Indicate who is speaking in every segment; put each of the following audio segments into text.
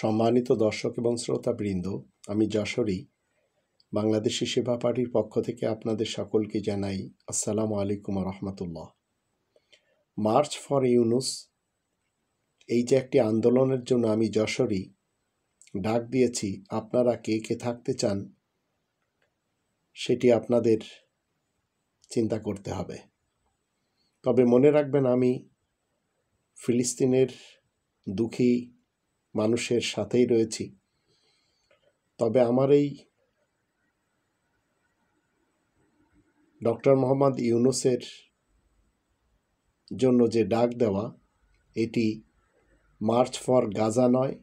Speaker 1: সম্মানিত দর্শক এবং শ্রোতাবৃন্দ, আমি যশোরী বাংলাদেশি সেবা পার্টির পক্ষ থেকে আপনাদের সকলকে জানাই আসসালামু আলাইকুম রহমতুল্লাহ। মার্চ ফর ইউনুস, এই যে একটি আন্দোলনের জন্য আমি যশোরী ডাক দিয়েছি, আপনারা কে কে থাকতে চান সেটি আপনাদের চিন্তা করতে হবে। তবে মনে রাখবেন, আমি ফিলিস্তিনের দুঃখী মানুষের সাথেই রয়েছি। তবে আমার এই ডক্টর মোহাম্মদ ইউনুসের জন্য যে ডাক দেওয়া, এটি মার্চ ফর গাজা নয়,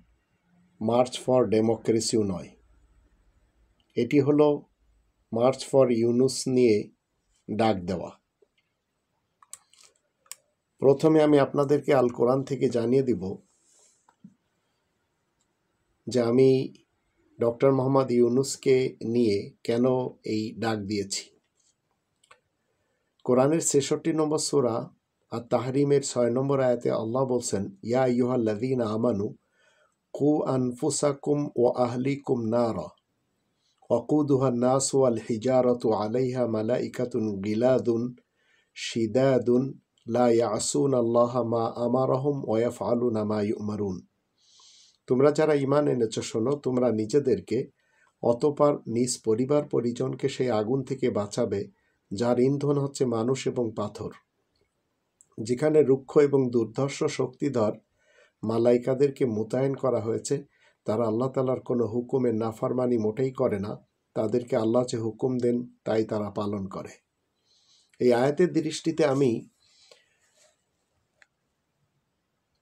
Speaker 1: মার্চ ফর ডেমোক্রেসিও নয়, এটি হলো মার্চ ফর ইউনুস নিয়ে ডাক দেওয়া। প্রথমে আমি আপনাদেরকে আল কোরআন থেকে জানিয়ে দিব যে আমি ডক্টর মোহাম্মদ ইউনুসকে নিয়ে কেন এই ডাক দিয়েছি। কোরআনের ৬৬ নম্বর সূরা আর তাহরিমের ৬ নম্বর আয়াতে আল্লাহ বলছেন, ইয়া আইয়ুহাল্লাযীনা আমানু কু আনফুসাকুম ওয়া আহলিকুম নারা ওয়াকুদুহা নাস ওয়াল হিজারাতু আলাইহা মালাইকাতুন গিলাদুন শিদাদুন লা ইয়াসুনাল্লাহা মা আমারাহুম ওয়া ইয়াফআলুনা মা ইউমারুন। তোমরা যারা ঈমান এনেছ শোনো, তোমরা নিজেদেরকে অতঃপর নিজ পরিবার পরিজনকে সেই আগুন থেকে বাঁচাবে যার ইন্ধন হচ্ছে মানুষ এবং পাথর, যেখানে রুক্ষ এবং দুর্ধর্ষ শক্তিধর মালাইকাদেরকে মোতায়েন করা হয়েছে। তারা আল্লাহ তাআলার কোনো হুকুমের নাফরমানি মোটেই করে না। তাদেরকে আল্লাহ যে হুকুম দেন তাই তারা পালন করে। এই আয়াতের দৃষ্টিতে আমি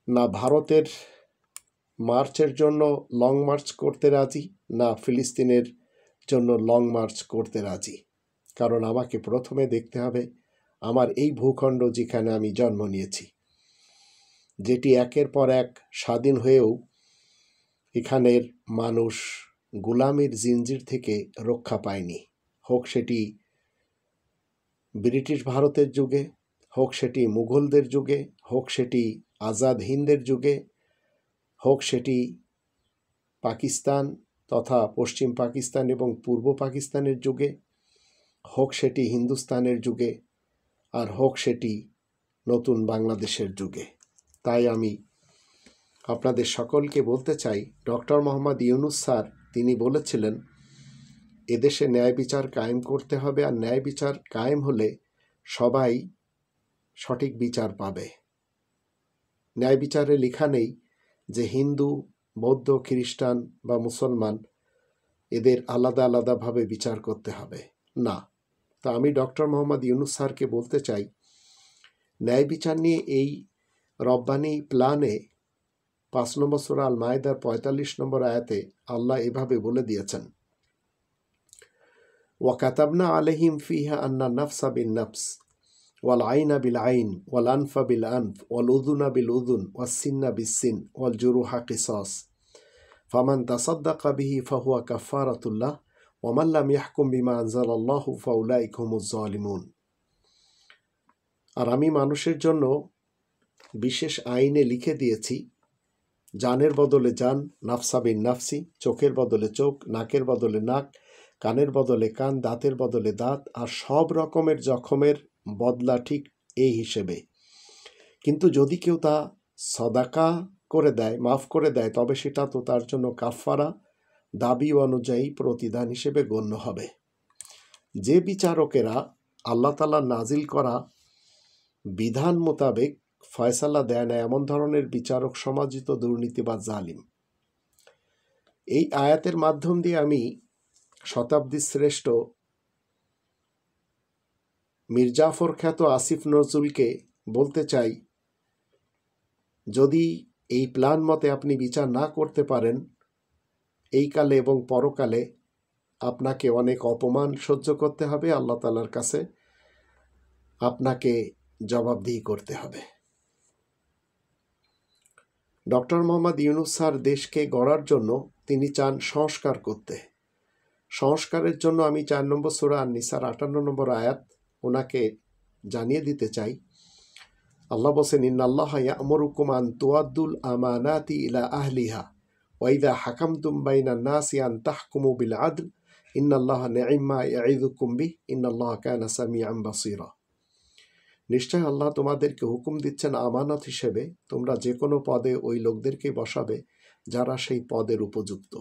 Speaker 1: না ভারতের মার্চের জন্য লং মার্চ করতে রাজি, না ফিলিস্তিনের জন্য লং মার্চ করতে রাজি। কারণ আমাকে প্রথমে দেখতে হবে আমার এই ভূখণ্ড যেখানে আমি জন্ম নিয়েছি, যেটি একের পর এক স্বাধীন হয়েও এখানের মানুষ গোলামির জিনজির থেকে রক্ষা পায়নি। হোক সেটি ব্রিটিশ ভারতের যুগে, হোক সেটি মুঘলদের যুগে, হোক সেটি আজাদ হিন্দের যুগে, হোক সেটি পাকিস্তান তথা পশ্চিম পাকিস্তান এবং পূর্ব পাকিস্তানের যুগে, হোক সেটি হিন্দুস্তানের যুগে, আর হোক সেটি নতুন বাংলাদেশের যুগে। তাই আমি আপনাদের সকলকে বলতে চাই, ডক্টর মোহাম্মদ ইউনুস স্যার তিনি বলেছিলেন এদেশে ন্যায় বিচার কায়েম করতে হবে, আর ন্যায় বিচার কায়েম হলে সবাই সঠিক বিচার পাবে। ন্যায় বিচারে লেখা নেই যে হিন্দু, বৌদ্ধ, খ্রিস্টান বা মুসলমান এদের আলাদা আলাদাভাবে বিচার করতে হবে, না। তো আমি ডক্টর মোহাম্মদ ইউনুস স্যারকে বলতে চাই, ন্যায় বিচার নিয়ে এই রব্বানি প্ল্যানে ৫ নম্বর সূরা আল মায়েদার ৪৫ নম্বর আয়াতে আল্লাহ এভাবে বলে দিয়েছেন, ওয়া কাতাবনা আলাইহিম ফিহা আন্না নাফসা বিন নাফস ওয়াল আইনা বিল আইন ওয়াল আনফা বিল আনফ ওয়াল উযুনা বিল উযুন ওয়াস সিন্না বিস সিন ওয়াল জুরুহা কিসাস ফামান তাসাদ্দাকা বিহি ফাহুয়া কাফারাতুল্লাহ ওয়া মান লাম ইয়াহকুম বিমা আনজালাল্লাহু ফাউলাইকা হুমুজ জালিমুন। আর আমি মানুষের জন্য বিশেষ আইনে লিখে দিয়েছি, জানের বদলে জান, নাফসা বিন নাফসি, চোখের বদলে চোখ, নাকের বদলে নাক, কানের বদলে কান, দাঁতের বদলে দাঁত, আর সব রকমের জখমের বদলা ঠিক এই হিসেবে। কিন্তু যদি কেউ তা সদাকা করে দেয়, মাফ করে দেয়, তবে সেটা তো তার জন্য কাফারা, দাবি অনুযায়ী প্রতিদান হিসেবে গণ্য হবে। যে বিচারকেরা আল্লাহ তাআলা নাজিল করা বিধান মোতাবেক ফয়সালা দেয় না, এমন ধরনের বিচারক সমাজিত দুর্নীতি বা জালিম। এই আয়াতের মাধ্যম দিয়ে আমি শতাব্দী শ্রেষ্ঠ মির্জাফর খ্যাত আসিফ নজরুলকে বলতে চাই, যদি এই প্ল্যান মতে আপনি বিচার না করতে পারেন, এই কালে এবং পরকালে আপনাকে অনেক অপমান সহ্য করতে হবে, আল্লাহ তাআলার কাছে আপনাকে জবাবদিহি করতে হবে। ডক্টর মোহাম্মদ ইউনুস স্যার দেশকে গড়ার জন্য তিনি চান সংস্কার করতে। সংস্কারের জন্য আমি ৪ নম্বর সূরা আন-নিসার ৫৮ নম্বর আয়াত ওনাকে জানিয়ে দিতে চাই। আল্লাহ বলছেন, ইন্নাল্লাহা ইয়া'মুরুকুম আন তুআদ্দুল আমানাতি ইলা আহলিহা ওয়াইদা হাকামতুম বাইনান নাসি আন তাহকুমু বিল আদল ইন্নাল্লাহা নি'ম্মা ইয়াইযুকুম বিহি ইন্নাল্লাহা কানা সামিআন বাসীরা। নিশ্চয় আল্লাহ তোমাদেরকে হুকুম দিচ্ছেন আমানত হিসেবে তোমরা যে কোনো পদে ওই লোকদেরকে বসাবে যারা সেই পদের উপযুক্ত,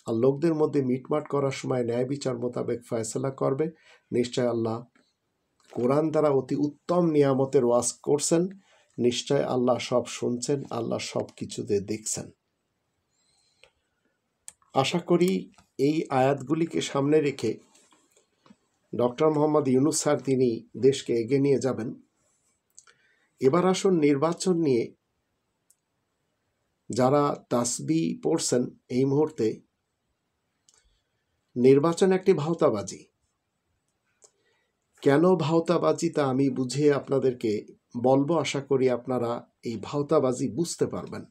Speaker 1: আর লোকদের মধ্যে মিটমাট করার সময় ন্যায় বিচার মোতাবেক ফয়সালা করবে। নিশ্চয় আল্লাহ কোরআন দ্বারা অতি উত্তম নিয়ামতের ওয়াজ করছেন। নিশ্চয় আল্লাহ সব শুনছেন, আল্লাহ সব কিছুতে দেখছেন। আশা করি এই আয়াতগুলিকে সামনে রেখে ডক্টর মোহাম্মদ ইউনূস স্যার তিনি দেশকে এগিয়ে নিয়ে যাবেন। এবার আসুন নির্বাচন নিয়ে যারা তাসবিহ পড়ছেন এই মুহূর্তে, নির্বাচন একটি ভাওতাবাজি। কেন ভাওতাবাজি তা আমি বুঝিয়ে আপনাদেরকে বলবো। আশা করি আপনারা এই ভাওতাবাজি বুঝতে পারবেন।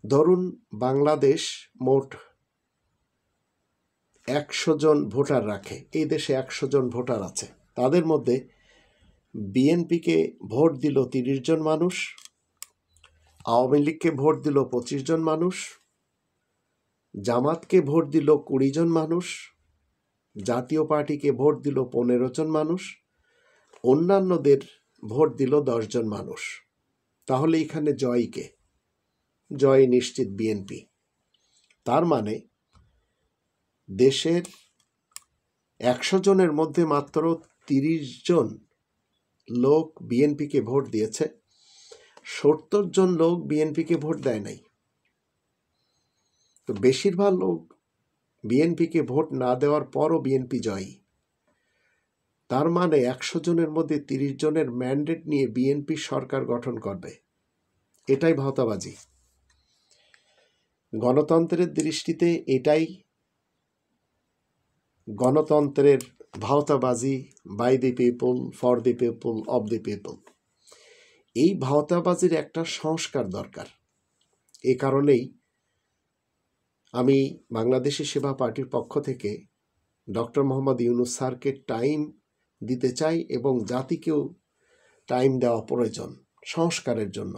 Speaker 1: ধরুন বাংলাদেশ মোট 100 জন ভোটার রাখে, এই দেশে 100 জন ভোটার আছে। তাদের মধ্যে বিএনপিকে ভোট দিল 30 জন মানুষ, আওয়ামী লীগকে ভোট দিল 25 জন মানুষ, জামাতকে ভোট দিল 20 জন মানুষ, জাতীয় পার্টিকে ভোট দিল 15 জন মানুষ, অন্যান্যদের ভোট দিল 10 জন মানুষ। তাহলে এখানে জয় কে? জয় নিশ্চিত বিএনপি। তার মানে দেশের 100 জনের মধ্যে মাত্র 30 জন লোক বিএনপিকে ভোট দিয়েছে, 70 জন লোক বিএনপিকে ভোট দেয় নাই। তো বেশিরভাগ লোক বিএনপিকে ভোট না দেওয়ার পরও বিএনপি জয়ী। তার মানে 100 জনের মধ্যে 30 জনের ম্যান্ডেট নিয়ে বিএনপি সরকার গঠন করবে। এটাই ভাওতাবাজি। গণতন্ত্রের দৃষ্টিতে এটাই গণতন্ত্রের ভাওতাবাজি। By the people, for the people, of the people. এই ভাওতাবাজির একটা সংস্কার দরকার। এ কারণেই আমি বাংলাদেশি সেবা পার্টির পক্ষ থেকে ডক্টর মোহাম্মদ ইউনূস স্যারকে টাইম দিতে চাই এবং জাতিকেও টাইম দেওয়া প্রয়োজন সংস্কারের জন্য,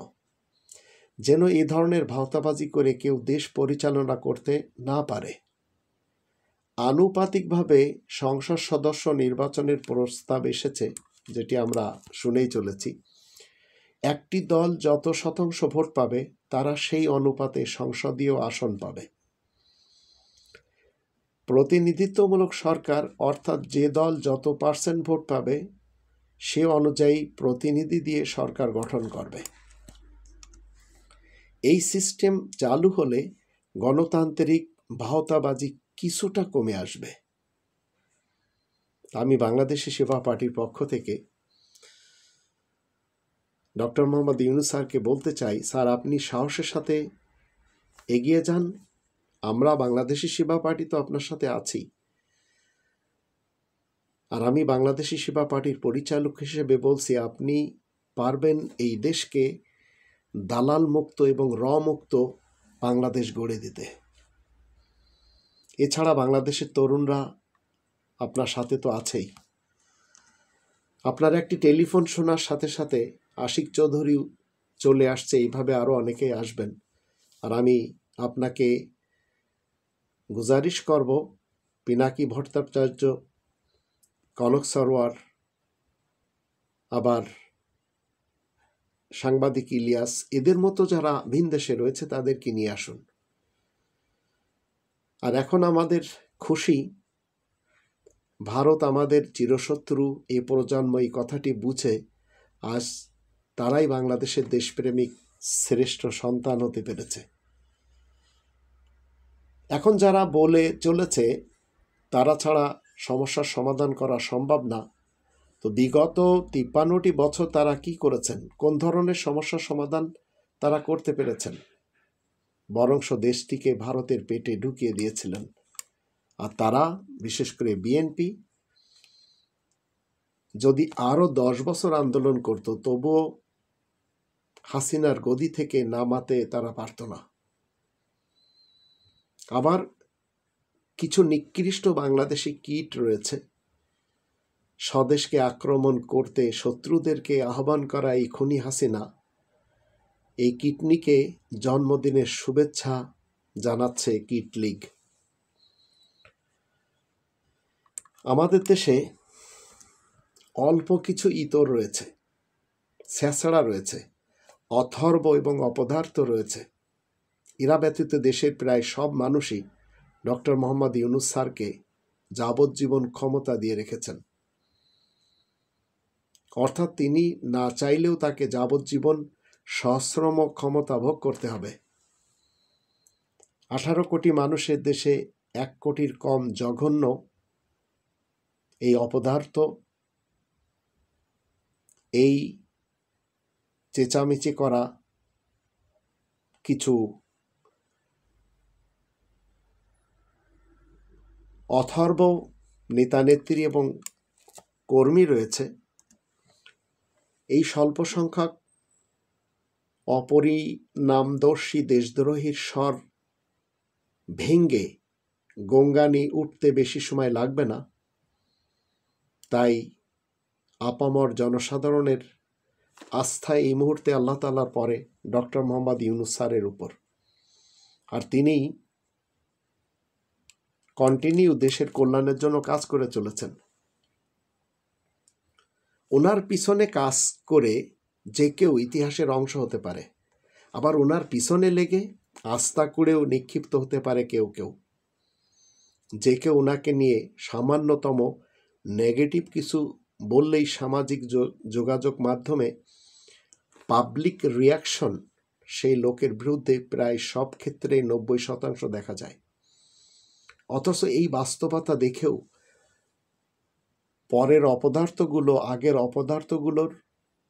Speaker 1: যেন এই ধরনের ভাওতাবাজি করে কেউ দেশ পরিচালনা করতে না পারে। আনুপাতিকভাবে সংসদ সদস্য নির্বাচনের প্রস্তাব এসেছে, যেটি আমরা শুনেই চলেছি। একটি দল যত শতাংশ ভোট পাবে তারা সেই অনুপাতে সংসদীয় আসন পাবে। প্রতিনিধিত্বমূলক সরকার অর্থাৎ যে দল যত % ভোট পাবে সে অনুযায়ী প্রতিনিধি দিয়ে সরকার গঠন করবে। এই সিস্টেম চালু হলে গণতান্ত্রিক ভাওতাবাজি কিছুটা কমে আসবে। আমি বাংলাদেশি সেবা পার্টির পক্ষ থেকে ডক্টর মোহাম্মদ ইউনূস স্যারকে বলতে চাই, স্যার আপনি সাহসের সাথে এগিয়ে যান। আমরা বাংলাদেশি সেবা পার্টি তো আপনার সাথে আছি। আর আমি বাংলাদেশি সেবা পার্টির পরিচালক হিসেবে বলছি, আপনি পারবেন এই দেশকে দালাল মুক্ত এবং মুক্ত বাংলাদেশ গড়ে দিতে। এছাড়া বাংলাদেশের তরুণরা আপনার সাথে তো আছেই। আপনার একটি টেলিফোন শোনার সাথে সাথে আশিক চৌধুরীও চলে আসছে, এইভাবে আরও অনেকেই আসবেন। আর আমি আপনাকে গুজারিশ করব, পিনাকি ভট্টাচার্য, কনক সরোয়ার, আবার সাংবাদিক ইলিয়াস, এদের মতো যারা ভিন দেশে রয়েছে তাদেরকে নিয়ে আসুন। আর এখন আমাদের খুশি, ভারত আমাদের চিরশত্রু এ প্রজন্ম এই কথাটি বুঝে আজ তারাই বাংলাদেশের দেশপ্রেমিক শ্রেষ্ঠ সন্তান হতে পেরেছে। এখন যারা বলে চলেছে তারা ছাড়া সমস্যার সমাধান করা সম্ভব না, তো বিগত 53টি বছর তারা কি করেছেন? কোন ধরনের সমস্যার সমাধান তারা করতে পেরেছেন? বরংশ দেশটিকে ভারতের পেটে ঢুকিয়ে দিয়েছিলেন। আর তারা, বিশেষ করে বিএনপি, যদি আরও 10 বছর আন্দোলন করত তবুও হাসিনার গদি থেকে নামাতে তারা পারত না। আবার কিছু নিকৃষ্ট বাংলাদেশি কীট রয়েছে, স্বদেশকে আক্রমণ করতে শত্রুদেরকে আহ্বান করা এই খুনি হাসিনা এই কিডনিকে জন্মদিনের শুভেচ্ছা জানাচ্ছে কিট লীগ। আমাদের দেশে অল্প কিছু ইতর রয়েছে, ছেঁচড়া রয়েছে, অথর্ব এবং অপদার্থ রয়েছে। এরা ব্যতীত দেশের প্রায় সব মানুষই ডক্টর মোহাম্মদ ইউনূস স্যারকে যাবজ্জীবন ক্ষমতা দিয়ে রেখেছেন। অর্থাৎ তিনি না চাইলেও তাকে যাবজ্জীবন সশ্রম ক্ষমতা ভোগ করতে হবে। 18 কোটি মানুষের দেশে 1 কোটির কম জঘন্য এই অপদার্থ, এই চেঁচামেচি করা কিছু অথর্ব নেতানেত্রী এবং কর্মী রয়েছে। এই স্বল্প সংখ্যক অপরিণামদর্শী দেশদ্রোহীর স্বর ভেঙ্গে গঙ্গানি উঠতে বেশি সময় লাগবে না। তাই আপামর জনসাধারণের আস্থা এই মুহূর্তে আল্লাহ তাআলার পরে ডক্টর মোহাম্মদ ইউনূস স্যারের উপর। আর তিনি কন্টিনিউ দেশের কল্যাণের জন্য কাজ করে চলেছেন। ওনার পিছনে কাজ করে যে কেউ ইতিহাসের অংশ হতে পারে, আবার ওনার পিছনে লেগে আস্থা করেও নিক্ষিপ্ত হতে পারে কেউ কেউ। যে কেউ ওনাকে নিয়ে সামান্যতম নেগেটিভ কিছু বললেই সামাজিক যোগাযোগ মাধ্যমে পাবলিক রিয়াকশন সেই লোকের বিরুদ্ধে প্রায় সব ক্ষেত্রে 90% দেখা যায়। অথচ এই বাস্তবতা দেখেও পরের অপদার্থগুলো আগের অপদার্থগুলোর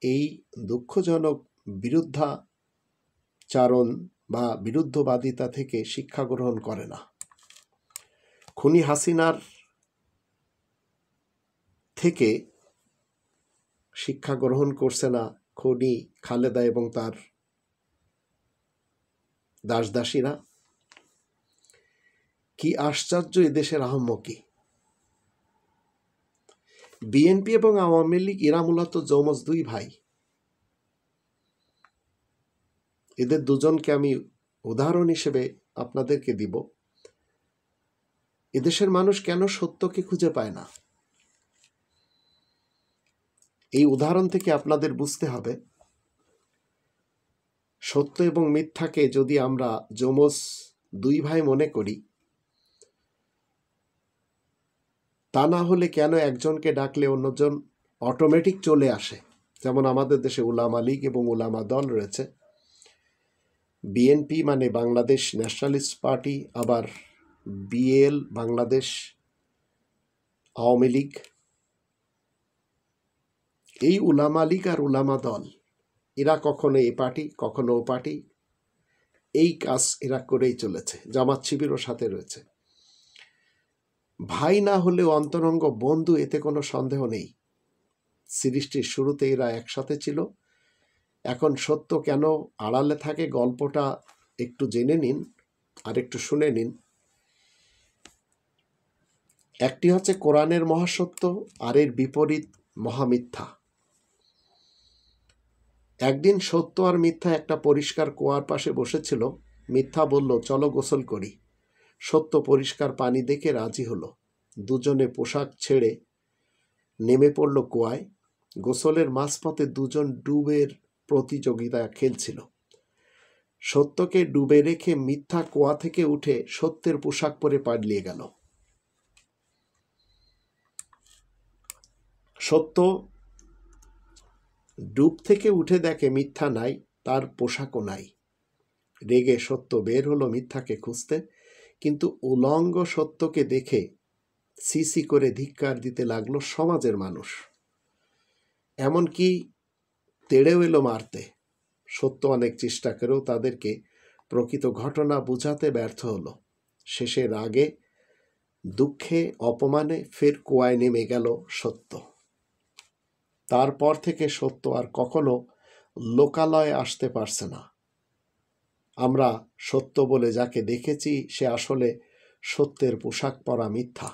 Speaker 1: এই দুঃখজনক বিরুদ্ধাচারণ বা বিরুদ্ধবাদিতা থেকে শিক্ষা গ্রহণ করে না। খুনি হাসিনার থেকে শিক্ষা গ্রহণ করছে না খুনি খালেদা এবং তার দাসদাসীরা। কি আশ্চর্য এদেশের আহম্মকি! বিএনপি এবং আওয়ামী লীগ এরা মূলত যমজ দুই ভাই। এদের দুজনকে আমি উদাহরণ হিসেবে আপনাদেরকে দিব। এদেশের মানুষ কেন সত্যকে খুঁজে পায় না? এই উদাহরণ থেকে আপনাদের বুঝতে হবে, সত্য এবং মিথ্যাকে যদি আমরা যমজ দুই ভাই মনে করি, তা না হলে কেন একজনকে ডাকলে অন্যজন অটোমেটিক চলে আসে? যেমন আমাদের দেশে উলামা লীগ এবং উলামা দল রয়েছে। বিএনপি মানে বাংলাদেশ ন্যাশনালিস্ট পার্টি, আবার বিএল বাংলাদেশ আওয়ামী লীগ। এই উলামা লীগ আর উলামা দল এরা কখনো এই পার্টি কখনো ও পার্টি, এই কাজ এরা করেই চলেছে। জামাত শিবিরও সাথে রয়েছে। ভাই না হলেও অন্তরঙ্গ বন্ধু, এতে কোনো সন্দেহ নেই। সৃষ্টির শুরুতে এরা একসাথে ছিল। এখন সত্য কেন আড়ালে থাকে গল্পটা একটু জেনে নিন আর একটু শুনে নিন। একটি হচ্ছে কোরআনের মহাসত্য, আর এর বিপরীত মহামিথ্যা। একদিন সত্য আর মিথ্যা একটা পরিষ্কার কুয়ার পাশে বসেছিল। মিথ্যা বলল, চলো গোসল করি। সত্য পরিষ্কার পানি দেখে রাজি হলো। দুজনে পোশাক ছেড়ে নেমে পড়ল কুয়ায়। গোসলের মাঝপথে দুজন ডুবের প্রতিযোগিতা খেলছিল। সত্যকে ডুবে রেখে মিথ্যা কুয়া থেকে উঠে সত্যের পোশাক পরে পালিয়ে গেল। সত্য ডুব থেকে উঠে দেখে মিথ্যা নাই, তার পোশাকও নাই। রেগে সত্য বের হলো মিথ্যাকে খুঁজতে, কিন্তু উলঙ্গ সত্যকে দেখে সিসি করে ধিক্কার দিতে লাগলো সমাজের মানুষ। এমনকি তেড়েও এলো মারতে। সত্য অনেক চেষ্টা করেও তাদেরকে প্রকৃত ঘটনা বুঝাতে ব্যর্থ হলো। শেষে রাগে দুঃখে অপমানে ফের কুয়ায় নেমে গেল সত্য। তারপর থেকে সত্য আর কখনো লোকালয়ে আসতে পারছে না। আমরা সত্য বলে যাকে দেখেছি সে আসলে সত্যের পোশাক পরা মিথ্যা।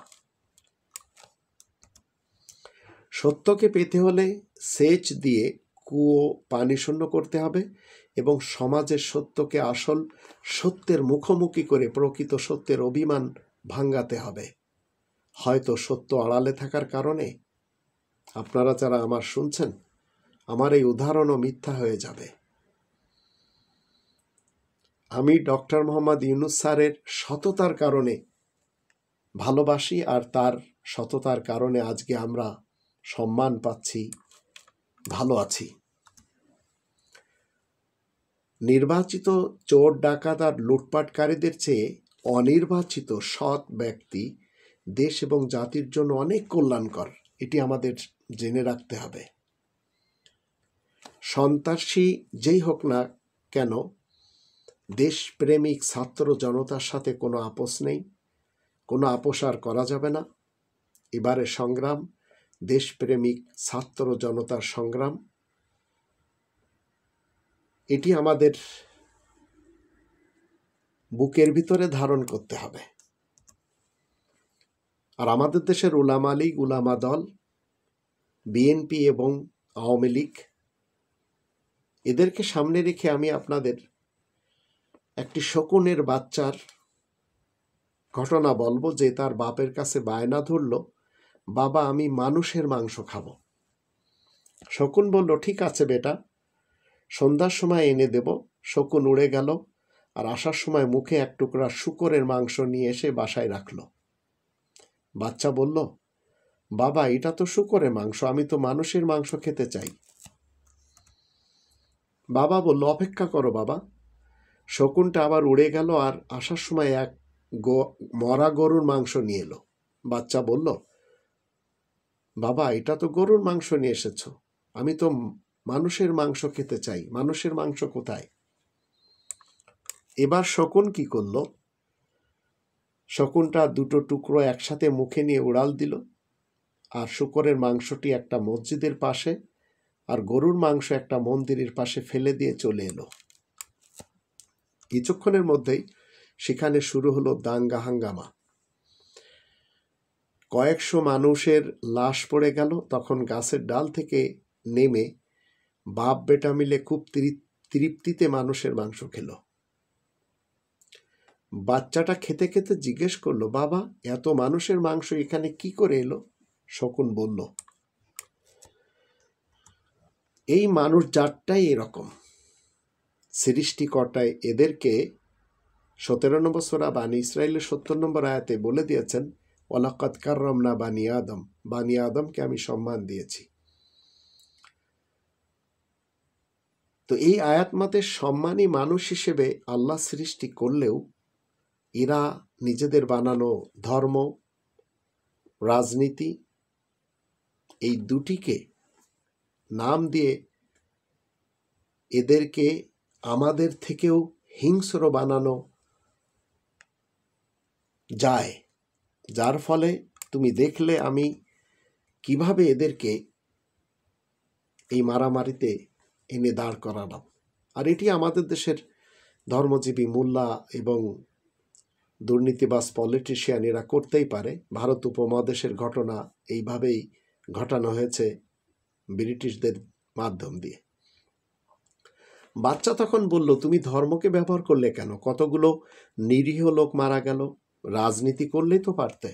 Speaker 1: সত্যকে পেতে হলে সেচ দিয়ে কুয়ো পানি শূন্য করতে হবে এবং সমাজের সত্যকে আসল সত্যের মুখোমুখি করে প্রকৃত সত্যের অভিমান ভাঙাতে হবে। হয়তো সত্য আড়ালে থাকার কারণে আপনারা যারা আমার শুনছেন, আমার এই উদাহরণও মিথ্যা হয়ে যাবে। আমি ডক্টর মোহাম্মদ ইউনূস স্যারের সততার কারণে ভালোবাসি, আর তার সততার কারণে আজকে আমরা সম্মান পাচ্ছি, ভালো আছি। নির্বাচিত চোর ডাকাত আর লুটপাটকারীদের চেয়ে অনির্বাচিত সৎ ব্যক্তি দেশ এবং জাতির জন্য অনেক কল্যাণকর, এটি আমাদের জেনে রাখতে হবে। সন্ত্রাসী যেই হোক না কেন, দেশপ্রেমিক ছাত্র জনতার সাথে কোনো আপোষ নেই, কোনো আপোষ আর করা যাবে না। এবারে সংগ্রাম দেশপ্রেমিক ছাত্র জনতার সংগ্রাম, এটি আমাদের বুকের ভিতরে ধারণ করতে হবে। আর আমাদের দেশের উলামা লীগ, উলামা দল, বিএনপি এবং আওয়ামী লীগ, এদেরকে সামনে রেখে আমি আপনাদের একটি শকুনের বাচ্চার ঘটনা বলবো, যে তার বাপের কাছে বায়না ধরল, বাবা আমি মানুষের মাংস খাবো। শকুন বলল, ঠিক আছে বেটা, সন্ধ্যার সময় এনে দেব। শকুন উড়ে গেল, আর আসার সময় মুখে এক টুকরা শূকরের মাংস নিয়ে এসে বাসায় রাখল। বাচ্চা বলল, বাবা এটা তো শূকরের মাংস, আমি তো মানুষের মাংস খেতে চাই। বাবা বলল, অপেক্ষা করো বাবা। শকুনটা আবার উড়ে গেল, আর আসার সময় এক মরা গরুর মাংস নিয়ে এলো। বাচ্চা বলল, বাবা এটা তো গরুর মাংস নিয়ে এসেছো, আমি তো মানুষের মাংস খেতে চাই, মানুষের মাংস কোথায়? এবার শকুন কি করলো? শকুনটা দুটো টুকরো একসাথে মুখে নিয়ে উড়াল দিল, আর শূকরের মাংসটি একটা মসজিদের পাশে আর গরুর মাংস একটা মন্দিরের পাশে ফেলে দিয়ে চলে এলো। কিছুক্ষণের মধ্যেই সেখানে শুরু হলো দাঙ্গা হাঙ্গামা। কয়েকশো মানুষের লাশ পড়ে গেল। তখন গাছের ডাল থেকে নেমে বাপ বেটা মিলে খুব তৃপ্তিতে মানুষের মাংস খেল। বাচ্চাটা খেতে খেতে জিজ্ঞেস করলো, বাবা এত মানুষের মাংস এখানে কি করে এলো? শকুন বলল, এই মানুষ জাতটাই এরকম, সৃষ্টিকর্তায় এদেরকে 17 নম্বর সূরা বানী ইসরাইলের 70 নম্বর আয়াতে বলে দিয়েছেন, ওয়ালাকাদ কাররামনা বানি আদম, বানি আদমকে আমি সম্মান দিয়েছি। তো এই আয়াত মতে সম্মানী মানুষ হিসেবে আল্লাহ সৃষ্টি করলেও এরা নিজেদের বানানো ধর্ম, রাজনীতি, এই দুটিকে নাম দিয়ে এদেরকে আমাদের থেকেও হিংস্র বানানো যায়। যার ফলে তুমি দেখলে আমি কিভাবে এদেরকে এই মারামারিতে এনে দাঁড় করালাম। আর এটি আমাদের দেশের ধর্মজীবী মোল্লা এবং দুর্নীতিবাজ পলিটিশিয়ান এরা করতেই পারে। ভারত উপমহাদেশের ঘটনা এইভাবেই ঘটানো হয়েছে ব্রিটিশদের মাধ্যম দিয়ে। বাচ্চা তখন বলল, তুমি ধর্মকে ব্যবহার করলে কেন? কতগুলো নিরীহ লোক মারা গেল, রাজনীতি করলেই তো পারতে।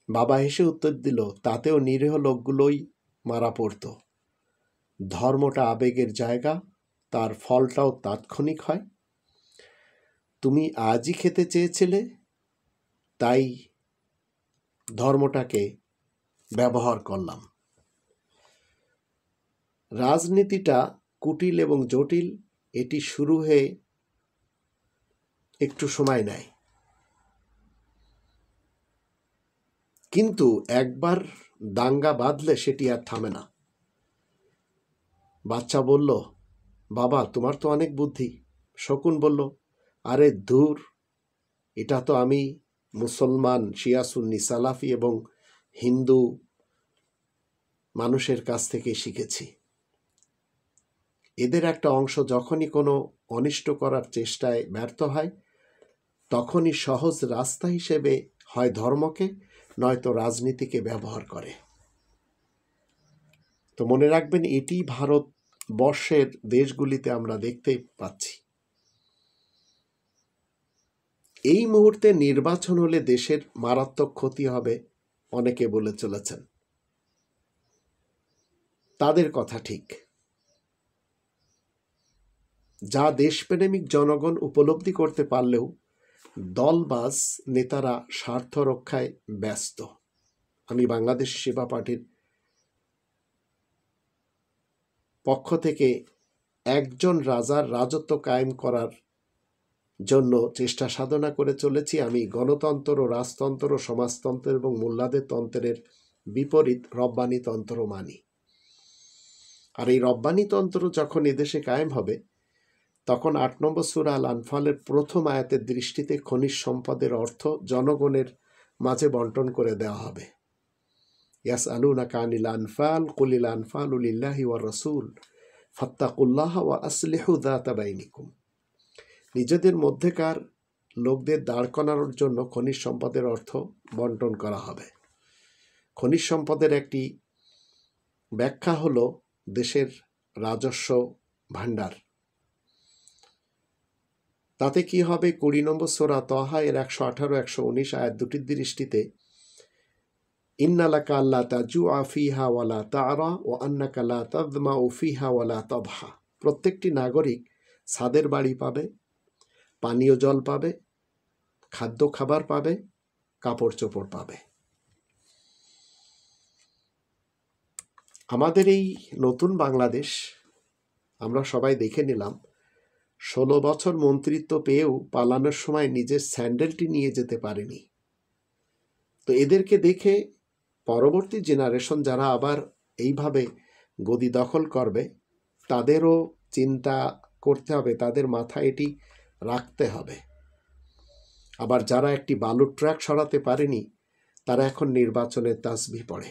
Speaker 1: বাবা হেসে উত্তর দিল, তাতেও নিরীহ লোকগুলোই মারা পড়ত। ধর্মটা আবেগের জায়গা, তার ফলটাও তাৎক্ষণিক হয়। তুমি আজই খেতে চেয়েছিলে, তাই ধর্মটাকে ব্যবহার করলাম। রাজনীতিটা কুটিল এবং জটিল, এটি শুরু হয়ে একটু সময় নেয়, কিন্তু একবার দাঙ্গা বাঁধলে সেটি আর থামে না। বাচ্চা বলল, বাবা তোমার তো অনেক বুদ্ধি। শকুন বলল, আরে ধুর, এটা তো আমি মুসলমান, শিয়া, সুন্নি, সালাফি এবং হিন্দু মানুষের কাছ থেকে শিখেছি। এদের একটা অংশ যখনই কোনো অনিষ্ট করার চেষ্টায় ব্যর্থ হয়, তখনই সহজ রাস্তা হিসেবে হয় ধর্মকে নয়তো রাজনীতিকে ব্যবহার করে। তো মনে রাখবেন, এটি ভারত বর্ষের দেশগুলিতে আমরা দেখতে পাচ্ছি। এই মুহূর্তে নির্বাচন হলে দেশের মারাত্মক ক্ষতি হবে অনেকে বলে চলেছেন। তাদের কথা ঠিক। যা দেশপ্রেমিক জনগণ উপলব্ধি করতে পারলেও দলবাজ নেতারা স্বার্থ রক্ষায় ব্যস্ত। আমি বাংলাদেশ সেবা পার্টির পক্ষ থেকে একজন রাজার রাজত্ব কায়েম করার জন্য চেষ্টা সাধনা করে চলেছি। আমি গণতন্ত্র, রাজতন্ত্র, সমাজতন্ত্র এবং মোল্লাদের তন্ত্রের বিপরীত রব্বানি তন্ত্র মানি। আর এই রব্বানি তন্ত্র যখন এদেশে কায়েম হবে, তখন ৮ নম্বর সূরা আল আনফালের প্রথম আয়াতের দৃষ্টিতে খনিজ সম্পদের অর্থ জনগণের মাঝে বন্টন করে দেওয়া হবে। ইয়াসআলুনাকা আনিল আনফাল কুলিল আনফালু লিল্লাহি ওয়ার রাসূল ফাত্তাকুল্লাহা ওয়া আসলিহু যাতা বাইনিকুম। নিজেদের মধ্যেকার লোকদের দাঁড় করানোর জন্য খনিজ সম্পদের অর্থ বন্টন করা হবে। খনিজ সম্পদের একটি ব্যাখ্যা হলো দেশের রাজস্ব ভাণ্ডার। তাতে কি হবে? ২০ নম্বর সূরা তাহা এর ১১৮, ১১৯ আয়াত দুটির দৃষ্টিতে ইন্নালাকা আল্লা তাজুআ ফিহা ওয়ালা তা'রা ওয়া আন্নাকা লা তাযমাউ ফিহা ওয়ালা তাদহা। প্রত্যেকটি নাগরিক ছাদের বাড়ি পাবে, পানীয় জল পাবে, খাদ্য খাবার পাবে, কাপড় চোপড় পাবে। আমাদের এই নতুন বাংলাদেশ আমরা সবাই দেখে নিলাম, ১৬ বছর মন্ত্রিত্ব পেয়েও পালানোর সময় নিজের স্যান্ডেলটি নিয়ে যেতে পারেনি। তো এদেরকে দেখে পরবর্তী জেনারেশন যারা আবার এইভাবে গদি দখল করবে, তাদেরও চিন্তা করতে হবে, তাদের মাথায় এটি রাখতে হবে। আবার যারা একটি বালুর ট্রাক সরাতে পারেনি, তারা এখন নির্বাচনের তাসবিহ পড়ে।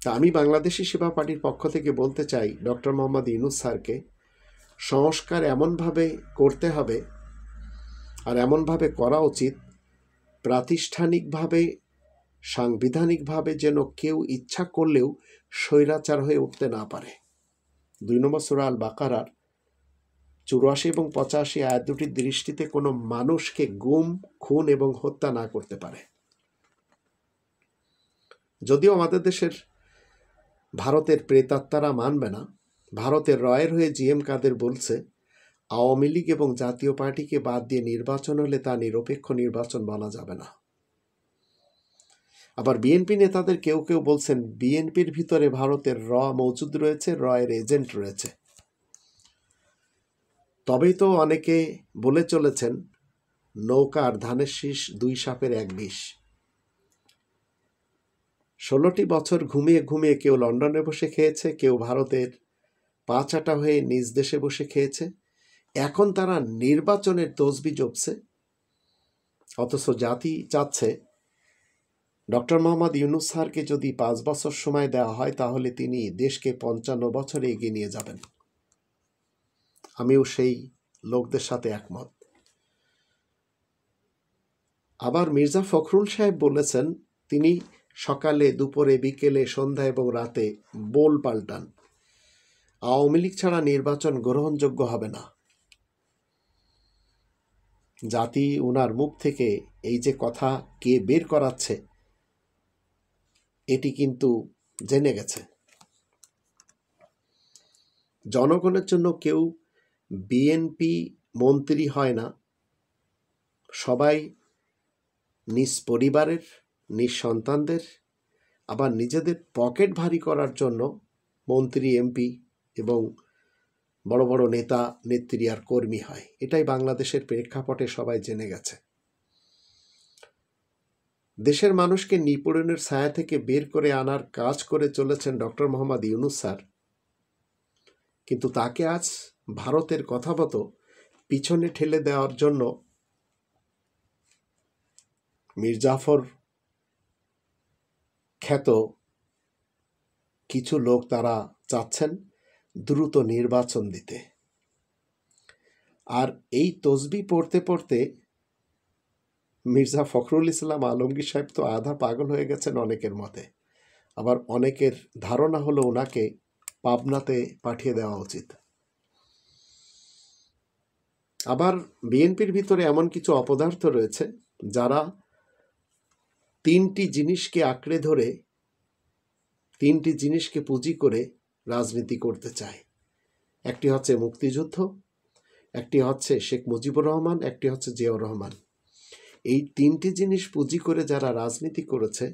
Speaker 1: তা আমি বাংলাদেশি সেবা পার্টির পক্ষ থেকে বলতে চাই, ডক্টর মোহাম্মদ ইউনূস স্যারকে সংস্কার এমনভাবে করতে হবে, আর এমনভাবে করা উচিত প্রাতিষ্ঠানিকভাবে, সাংবিধানিকভাবে যেন কেউ ইচ্ছা করলেও স্বৈরাচার হয়ে উঠতে না পারে। ২ নম্বর সূরা আল বাকারার ৮৪ এবং ৮৫ আয়াত দুটির দৃষ্টিতে কোনো মানুষকে গুম, খুন এবং হত্যা না করতে পারে। যদিও আমাদের দেশের ভারতের প্রেতাত্মারা মানবে না। ভারতের রয়ের হয়ে জিএম কাদের বলছে, আওয়ামী লীগ এবং জাতীয় পার্টিকে বাদ দিয়ে নির্বাচন হলে তা নিরপেক্ষ নির্বাচন বলা যাবে না। আবার বিএনপি নেতাদের কেউ কেউ বলছেন, বিএনপির ভিতরে ভারতের র মজুদ রয়েছে, রয়ের এজেন্ট রয়েছে। তবেই তো অনেকে বলে চলেছেন, নৌকার ধানের শীষ ২ সাপের ১ বিষ। ১৬টি বছর ঘুমিয়ে ঘুমিয়ে কেউ লন্ডনে বসে খেয়েছে, কেউ ভারতের পাঁচাটা হয়ে নিজ দেশে বসে খেয়েছে। এখন তারা নির্বাচনের তসবিহ জপছে, অথচ জাতি চাচ্ছে ডক্টর মোহাম্মদ ইউনূস স্যারকে যদি ৫ বছর সময় দেওয়া হয়, তাহলে তিনি দেশকে ৫৫ বছরে এগিয়ে নিয়ে যাবেন। আমিও সেই লোকদের সাথে একমত। আবার মির্জা ফখরুল সাহেব বলেছেন, তিনি সকালে, দুপুরে, বিকেলে, সন্ধ্যা এবং রাতে বোল পাল্টান, আওয়ামী লীগ ছাড়া নির্বাচন গ্রহণযোগ্য হবে না। জাতি ওনার মুখ থেকে এই যে কথা কে বের করাচ্ছে, এটি কিন্তু জেনে গেছে। জনগণের জন্য কেউ বিএনপি মন্ত্রী হয় না। সবাই নিজ পরিবারের, নিজ সন্তানদের, আবার নিজেদের পকেট ভারী করার জন্য মন্ত্রী, এমপি এবং বড় বড় নেতা, নেত্রী আর কর্মী হয়। এটাই বাংলাদেশের প্রেক্ষাপটে সবাই জেনে গেছে। দেশের মানুষকে নিপীড়নের ছায়া থেকে বের করে আনার কাজ করে চলেছেন ডক্টর মোহাম্মদ ইউনূস স্যার। কিন্তু তাকে আজ ভারতের কথামতো পিছনে ঠেলে দেওয়ার জন্য মীর জাফর খ্যাত কিছু লোক তারা চাচ্ছেন দ্রুত নির্বাচন দিতে। আর এই তসবিহ পড়তে পড়তে মির্জা ফখরুল ইসলাম আলমগীর সাহেব তো আধা পাগল হয়ে গেছেন অনেকের মতে। আবার অনেকের ধারণা হলো ওনাকে পাবনাতে পাঠিয়ে দেওয়া উচিত। আবার বিএনপির ভিতরে এমন কিছু অপদার্থ রয়েছে যারা তিনটি জিনিসকে আঁকড়ে ধরে, তিনটি জিনিসকে পুঁজি করে রাজনীতি করতে চায়। একটি হচ্ছে মুক্তিযুদ্ধ, একটি হচ্ছে শেখ মুজিবুর রহমান, একটি হচ্ছে জিয়াউর রহমান। এই তিনটি জিনিস পুঁজি করে যারা রাজনীতি করেছে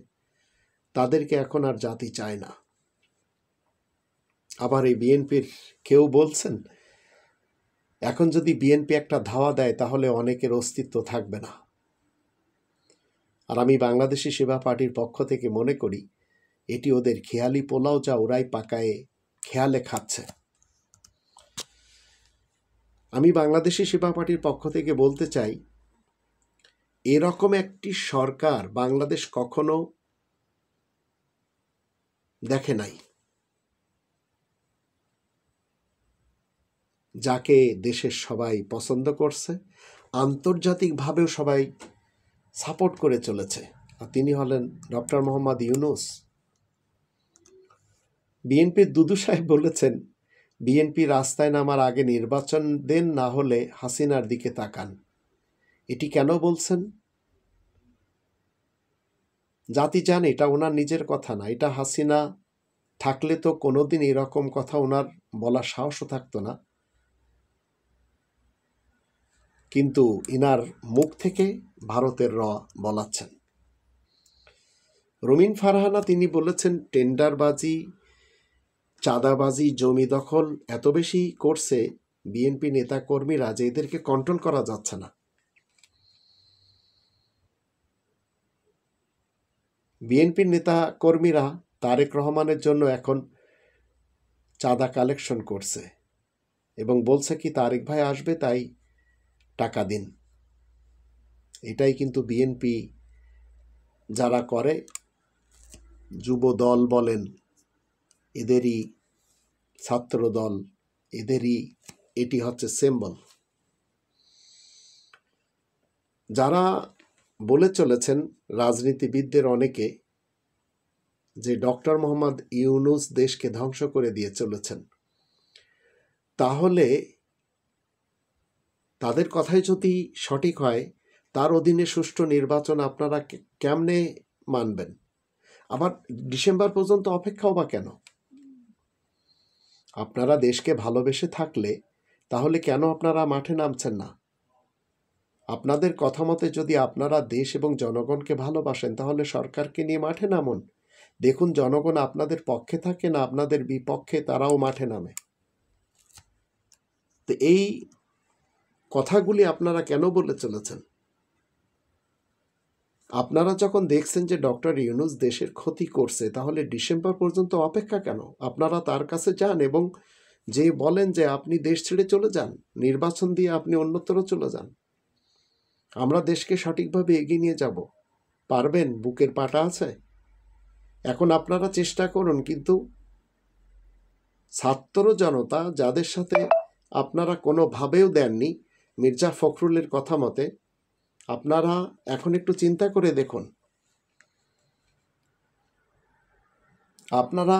Speaker 1: তাদেরকে এখন আর জাতি চায় না। আবার এই বিএনপির কেউ বলছেন এখন যদি বিএনপি একটা ধাওয়া দেয় তাহলে অনেকের অস্তিত্ব থাকবে না। আর আমি বাংলাদেশি সেবা পার্টির পক্ষ থেকে মনে করি এটি ওদের খেয়ালি পোলাও, যা ওরাই পাকায়ে খেয়ালে খাচ্ছে। আমি বাংলাদেশি সেবা পার্টির পক্ষ থেকে বলতে চাই, এরকম একটি সরকার বাংলাদেশ কখনো দেখে নাই, যাকে দেশের সবাই পছন্দ করছে, আন্তর্জাতিকভাবেও সবাই সাপোর্ট করে চলেছে। আর তিনি হলেন ডক্টর মোহাম্মদ ইউনূস। বিএনপির দুদু সাহেব বলেছেন, বিএনপি রাস্তায় নামার আগে নির্বাচন দেন, না হলে হাসিনার দিকে তাকান। এটি কেন বলছেন? জাতি জানে এটা ওনার নিজের কথা না, এটা হাসিনা থাকলে তো কোনোদিন এরকম কথা ওনার বলার সাহসও থাকতো না। কিন্তু ইনার মুখ থেকে ভারতের বলাচ্ছেন। রুমিন ফারহানা তিনি বলেছেন, টেন্ডারবাজি, চাঁদাবাজি, জমি দখল এত বেশি করছে বিএনপি নেতাকর্মীরা যে এদেরকে কন্ট্রোল করা যাচ্ছে না। বিএনপির নেতাকর্মীরা তারেক রহমানের জন্য এখন চাঁদা কালেকশন করছে এবং বলছে কি তারেক ভাই আসবে তাই টাকা দিন। এটাই কিন্তু বিএনপি যারা করে, যুব দল বলেন, এদেরই ছাত্র দল, এদেরই এটি হচ্ছে সিম্বল। যারা বলে চলেছেন রাজনীতিবিদদের অনেকে যে ডক্টর মোহাম্মদ ইউনূস দেশকে ধ্বংস করে দিয়ে চলেছেন, তাহলে তাদের কথাই যদি সঠিক হয়, তার অধীনে সুষ্ঠু নির্বাচন আপনারা কেমনে মানবেন? আবার ডিসেম্বর পর্যন্ত অপেক্ষাও বা কেন? আপনারা দেশকে ভালোবেসে থাকলে তাহলে কেন আপনারা মাঠে নামছেন না? আপনাদের কথা মতে যদি আপনারা দেশ এবং জনগণকে ভালোবাসেন তাহলে সরকারকে নিয়ে মাঠে নামুন। দেখুন জনগণ আপনাদের পক্ষে থাকে না আপনাদের বিপক্ষে, তারাও মাঠে নামে। তো এই কথাগুলি আপনারা কেন বলে চলেছেন? আপনারা যখন দেখছেন যে ডক্টর ইউনূস দেশের ক্ষতি করছে, তাহলে ডিসেম্বর পর্যন্ত অপেক্ষা কেন? আপনারা তার কাছে যান এবং যে বলেন যে আপনি দেশ ছেড়ে চলে যান, নির্বাচন দিয়ে আপনি অন্যত্র চলে যান, আমরা দেশকে সঠিকভাবে এগিয়ে নিয়ে যাব। পারবেন? বুকের পাটা আছে? এখন আপনারা চেষ্টা করুন, কিন্তু ছাত্র জনতা যাদের সাথে আপনারা কোনোভাবেও দেননি, মির্জা ফখরুলের কথা মতে, আপনারা এখন একটু চিন্তা করে দেখুন, আপনারা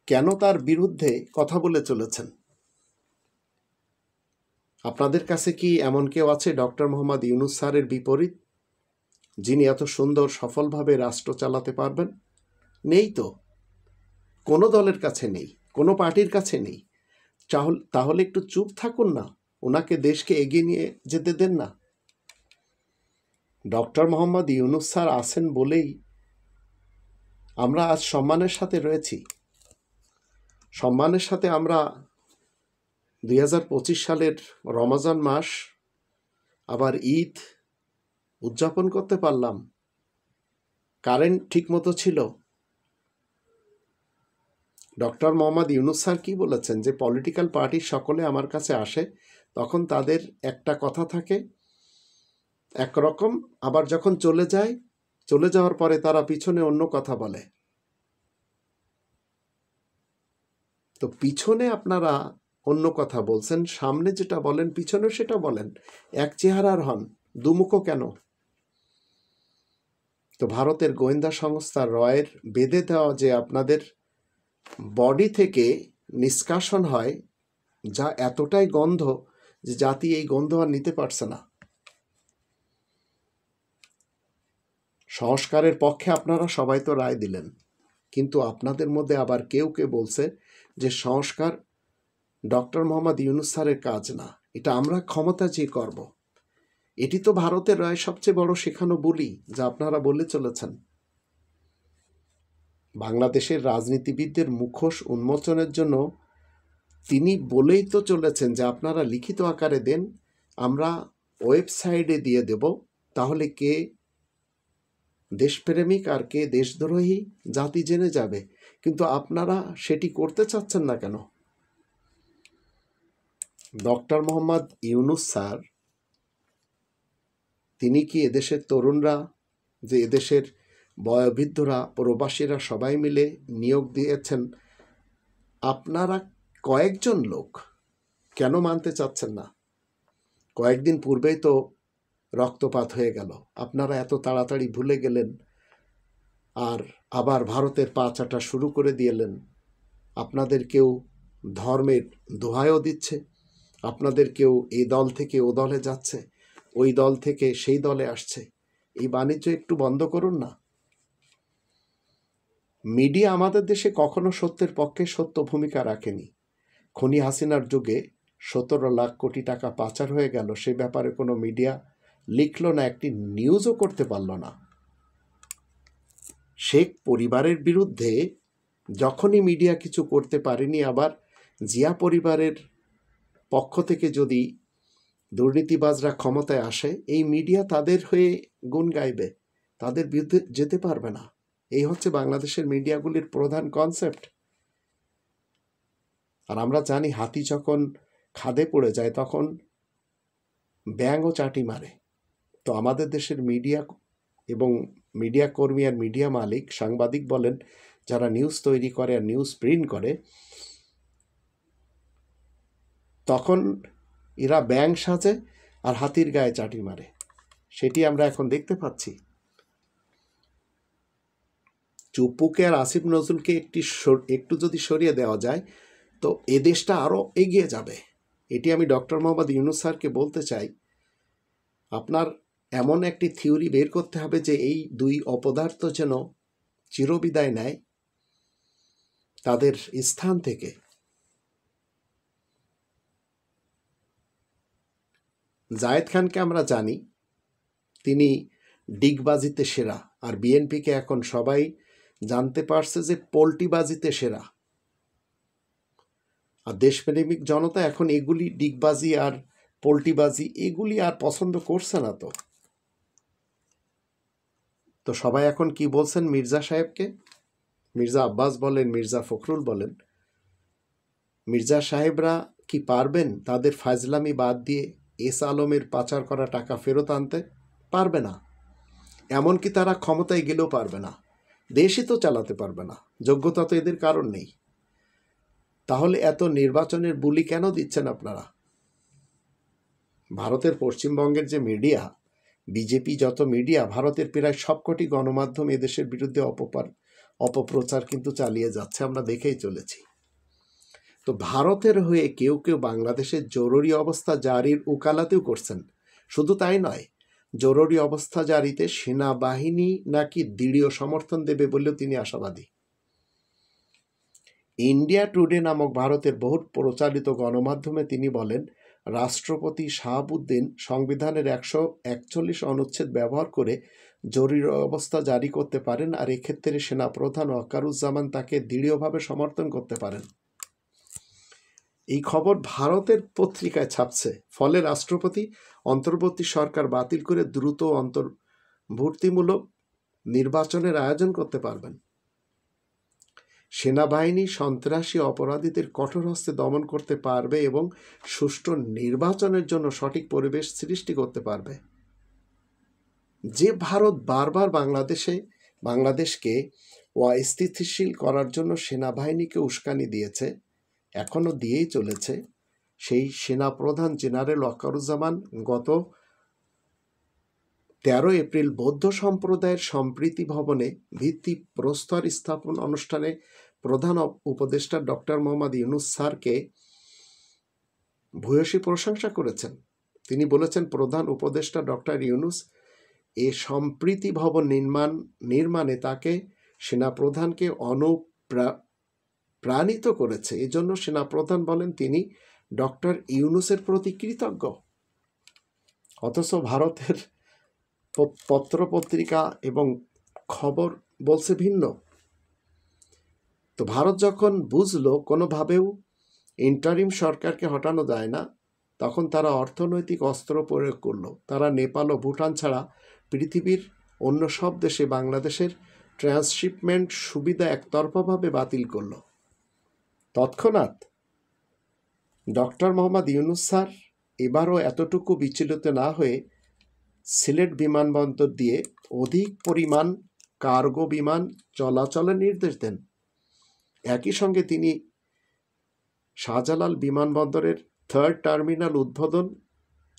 Speaker 1: কেন তার বিরুদ্ধে কথা বলে চলেছেন? আপনাদের কাছে কি এমন কেউ আছে ডক্টর মোহাম্মদ ইউনূস স্যারের বিপরীত, যিনি এত সুন্দর সফলভাবে রাষ্ট্র চালাতে পারবেন? নেই তো, কোনো দলের কাছে নেই, কোনো পার্টির কাছে নেই। তাহলে একটু চুপ থাকুন না, ওনাকে দেশকে এগিয়ে নিয়ে যেতে দেন না। ডক্টর মোহাম্মদ ইউনূস স্যার আছেন বলেই আমরা আজ সম্মানের সাথে রয়েছি। সম্মানের সাথে আমরা 2025 সালের রমজান মাস আবার ঈদ উদযাপন করতে পারলাম। কারেন্ট ঠিকমতো ছিল। ডক্টর মোহাম্মদ ইউনূস স্যার কি বলেছেন যে পলিটিক্যাল পার্টির সকলে আমার কাছে আসে, তখন তাদের একটা কথা থাকে একরকম, আবার যখন চলে যাওয়ার পরে তারা পিছনে অন্য কথা বলে। তো পিছনে আপনারা অন্য কথা বলছেন, সামনে যেটা বলেন পিছনে সেটা বলেন। এক চেহারার হন, দুমুখো কেন? তো ভারতের গোয়েন্দা সংস্থা রয়ের বেঁধে দেওয়া যে আপনাদের বডি থেকে নিষ্কাশন হয়, যা এতটাই গন্ধ যে জাতি এই গন্ধ আর নিতে পারছে না। সংস্কারের পক্ষে আপনারা সবাই তো রায় দিলেন, কিন্তু আপনাদের মধ্যে আবার কেউ কেউ বলছে যে সংস্কার ডক্টর মোহাম্মদ ইউনূস স্যারের কাজ না, এটা আমরা ক্ষমতা চেয়ে করব। এটি তো ভারতের রায় সবচেয়ে বড় শেখানো বলি যা আপনারা বলে চলেছেন। বাংলাদেশের রাজনীতিবিদদের মুখোশ উন্মোচনের জন্য তিনি বলেই তো চলেছেন যে আপনারা লিখিত আকারে দেন, আমরা ওয়েবসাইটে দিয়ে দেব, তাহলে কে দেশপ্রেমিক আর কে দেশদ্রোহী জাতি জেনে যাবে। কিন্তু আপনারা সেটি করতে চাচ্ছেন না কেন? ডক্টর মোহাম্মদ ইউনূস স্যার, তিনি কি এদেশের তরুণরা, যে এদেশের বয়োবৃদ্ধরা, প্রবাসীরা সবাই মিলে নিয়োগ দিয়েছেন, আপনারা কয়েকজন লোক কেন মানতে চাচ্ছেন না? কয়েকদিন পূর্বেই তো রক্তপাত হয়ে গেল, আপনারা এত তাড়াতাড়ি ভুলে গেলেন আর আবার ভারতের পা চাটা শুরু করে দিলেন। আপনাদের কেউ ধর্মের দোহাইও দিচ্ছে, আপনাদের কেউ এই দল থেকে ও দলে যাচ্ছে, ওই দল থেকে সেই দলে আসছে। এই বাণিজ্য একটু বন্ধ করুন না। মিডিয়া আমাদের দেশে কখনো সত্যের পক্ষে সত্য ভূমিকা রাখেনি। খুনি হাসিনার যুগে 17 লাখ কোটি টাকা পাচার হয়ে গেল, সে ব্যাপারে কোনো মিডিয়া লিখল না, একটি নিউজও করতে পারল না। শেখ পরিবারের বিরুদ্ধে যখনই মিডিয়া কিছু করতে পারেনি, আবার জিয়া পরিবারের পক্ষ থেকে যদি দুর্নীতিবাজরা ক্ষমতায় আসে, এই মিডিয়া তাদের হয়ে গুণ গাইবে, তাদের বিরুদ্ধে যেতে পারবে না। এই হচ্ছে বাংলাদেশের মিডিয়াগুলির প্রধান কনসেপ্ট। আর আমরা জানি হাতি যখন খাদে পড়ে যায় তখন ব্যাঙও চাটি মারে। তো আমাদের দেশের মিডিয়া এবং মিডিয়া কর্মী আর মিডিয়া মালিক, সাংবাদিক বলেন, যারা নিউজ তৈরি করে আর নিউজ প্রিন্ট করে, তখন এরা ব্যাঙ সাজে আর হাতির গায়ে চাটি মারে। সেটি আমরা এখন দেখতে পাচ্ছি। চুপ্পুকে আর আসিফ নজরুলকে একটু যদি সরিয়ে দেওয়া যায় তো এ দেশটা আরও এগিয়ে যাবে। এটি আমি ডক্টর মোহাম্মদ ইউনূস স্যারকে বলতে চাই, আপনার এমন একটি থিওরি বের করতে হবে যে এই দুই অপদার্থ যেন চিরবিদায় নেয় তাদের স্থান থেকে। জায়েদ খানকে আমরা জানি তিনি ডিগবাজিতে সেরা, আর বিএনপিকে এখন সবাই জানতে পারছে যে পোল্টিবাজিতে সেরা। আর দেশপ্রেমিক জনতা এখন এগুলি, ডিগবাজি আর পোল্টিবাজি, এগুলি আর পছন্দ করছে না। তো সবাই এখন কি বলছেন মির্জা সাহেবকে? মির্জা আব্বাস বলেন, মির্জা ফখরুল বলেন, মির্জা সাহেবরা কি পারবেন তাদের ফাজলামি বাদ দিয়ে এস আলমের পাচার করা টাকা ফেরত আনতে? পারবে না। এমনকি তারা ক্ষমতায় গেলেও পারবে না, দেশই তো চালাতে পারবে না, যোগ্যতা তো এদের কারণ নেই। তাহলে এত নির্বাচনের বুলি কেন দিচ্ছেন আপনারা? ভারতের পশ্চিমবঙ্গের যে মিডিয়া, বিজেপি যত মিডিয়া, ভারতের প্রায় সবকটি গণমাধ্যম এদেশের বিরুদ্ধে অপপ্রচার কিন্তু চালিয়ে যাচ্ছে, আমরা দেখেই চলেছি। তো ভারতের হয়ে কেউ কেউ বাংলাদেশের জরুরি অবস্থা জারির উকালাতেও করছেন। শুধু তাই নয়, জরুরি অবস্থা জারিতে সেনাবাহিনী নাকি দৃঢ় সমর্থন দেবে বলেও তিনি আশাবাদী। ইন্ডিয়া টুডে নামক ভারতের বহু প্রচারিত গণমাধ্যমে তিনি বলেন, রাষ্ট্রপতি শাহাবুদ্দিন সংবিধানের 141 অনুচ্ছেদ ব্যবহার করে জরুরি অবস্থা জারি করতে পারেন, আর এক্ষেত্রে সেনাপ্রধান ওয়াকারুজ্জামান তাকে দৃঢ়ভাবে সমর্থন করতে পারেন। এই খবর ভারতের পত্রিকায় ছাপছে। ফলে রাষ্ট্রপতি অন্তর্বর্তী সরকার বাতিল করে দ্রুত অন্তর্ভুক্তিমূলক নির্বাচনের আয়োজন করতে পারবেন। সেনাবাহিনী সন্ত্রাসী অপরাধীদের কঠোর হস্তে দমন করতে পারবে এবং সুষ্ঠু নির্বাচনের জন্য সঠিক পরিবেশ সৃষ্টি করতে পারবে। যে ভারত বারবার বাংলাদেশকে অস্থিতিশীল করার জন্য সেনাবাহিনীকে উস্কানি দিয়েছে, এখনও দিয়েই চলেছে, সেই সেনাপ্রধান জেনারেল ওয়াকারুজ্জামান গত 13 এপ্রিল বৌদ্ধ সম্প্রদায়ের সম্প্রীতি ভবনে ভিত্তি প্রস্তর স্থাপন অনুষ্ঠানে প্রধান উপদেষ্টা ডক্টর মোহাম্মদ ইউনূস স্যারকে ভূয়সী প্রশংসা করেছেন। তিনি বলেছেন, প্রধান উপদেষ্টা ডক্টর ইউনূস এ সম্প্রীতি ভবন নির্মাণে তাকে সেনাপ্রধানকে অনুপ্রাণিত করেছে। এজন্য সেনাপ্রধান বলেন তিনি ডক্টর ইউনূসের প্রতি কৃতজ্ঞ। অথচ ভারতের পত্রপত্রিকা এবং খবর বলছে ভিন্ন। তো ভারত যখন বুঝলো কোনোভাবেও ইন্টারিম সরকারকে হটানো যায় না, তখন তারা অর্থনৈতিক অস্ত্র প্রয়োগ করলো। তারা নেপাল ও ভুটান ছাড়া পৃথিবীর অন্য সব দেশে বাংলাদেশের ট্রান্সশিপমেন্ট সুবিধা একতরফাভাবে বাতিল করল। তৎক্ষণাৎ ডক্টর মোহাম্মদ ইউনূস স্যার এবারও এতটুকু বিচলিত না হয়ে সিলেট বিমানবন্দর দিয়ে অধিক পরিমাণ কার্গো বিমান চলাচলের নির্দেশ দেন। একই সঙ্গে তিনি শাহজালাল বিমানবন্দরের 3rd টার্মিনাল উদ্বোধন